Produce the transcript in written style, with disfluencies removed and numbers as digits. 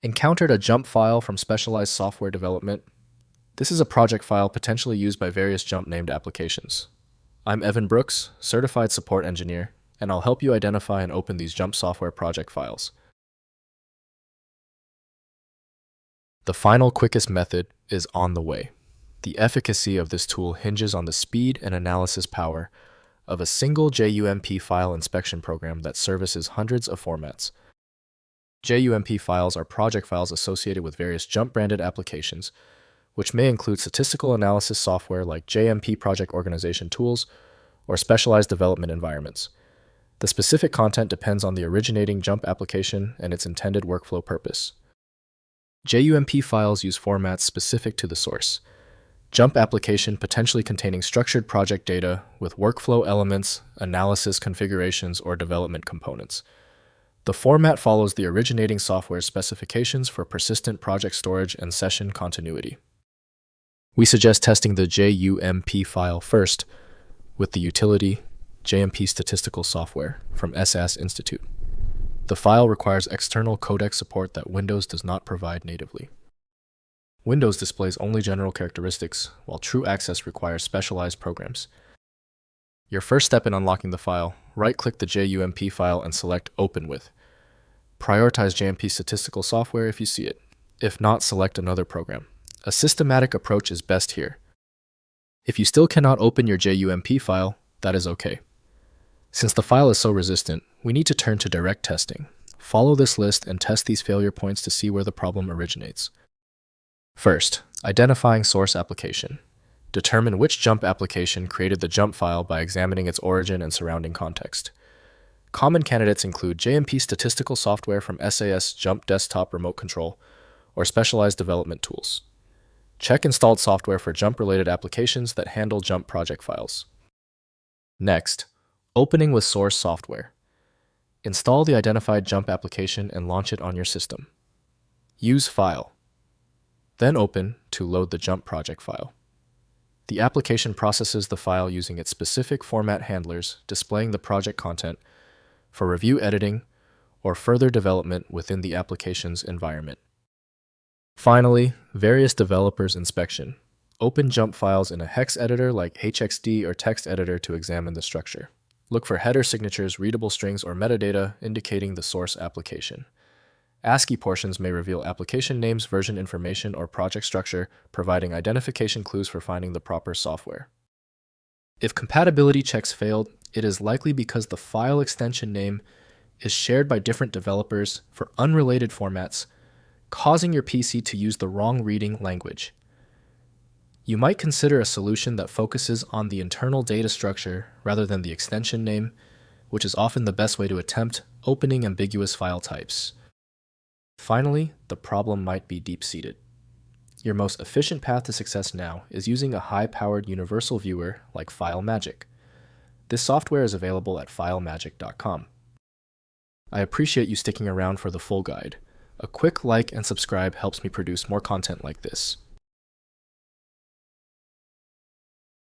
Encountered a jump file from specialized software development? This is a project file potentially used by various jump-named applications. I'm Evan Brooks, Certified Support Engineer, and I'll help you identify and open these jump software project files. The final quickest method is on the way. The efficacy of this tool hinges on the speed and analysis power of a single JUMP file inspection program that services hundreds of formats. JUMP files are project files associated with various jump-branded applications, which may include statistical analysis software like JMP project organization tools or specialized development environments. The specific content depends on the originating jump application and its intended workflow purpose. JUMP files use formats specific to the source. Jump application potentially containing structured project data with workflow elements, analysis configurations, or development components. The format follows the originating software specifications for persistent project storage and session continuity. We suggest testing the JUMP file first with the utility JMP Statistical software from SAS Institute. The file requires external codec support that Windows does not provide natively. Windows displays only general characteristics, while True Access requires specialized programs. Your first step in unlocking the file, right-click the JUMP file and select Open With. Prioritize JMP Statistical software if you see it. If not, select another program. A systematic approach is best here. If you still cannot open your JUMP file, that is okay. Since the file is so resistant, we need to turn to direct testing. Follow this list and test these failure points to see where the problem originates. First, identifying source application. Determine which jump application created the jump file by examining its origin and surrounding context. Common candidates include JMP Statistical software from SAS Jump Desktop Remote Control or specialized development tools. Check installed software for jump-related applications that handle jump project files. Next, opening with source software. Install the identified jump application and launch it on your system. Use File. Then open to load the jump project file. The application processes the file using its specific format handlers, displaying the project content for review editing or further development within the application's environment. Finally, various developers inspection. Open jump files in a hex editor like HXD or text editor to examine the structure. Look for header signatures, readable strings, or metadata indicating the source application. ASCII portions may reveal application names, version information, or project structure, providing identification clues for finding the proper software. If compatibility checks failed, it is likely because the file extension name is shared by different developers for unrelated formats, causing your PC to use the wrong reading language. You might consider a solution that focuses on the internal data structure rather than the extension name, which is often the best way to attempt opening ambiguous file types. Finally, the problem might be deep-seated. Your most efficient path to success now is using a high-powered universal viewer like FileMagick. This software is available at filemagick.com. I appreciate you sticking around for the full guide. A quick like and subscribe helps me produce more content like this.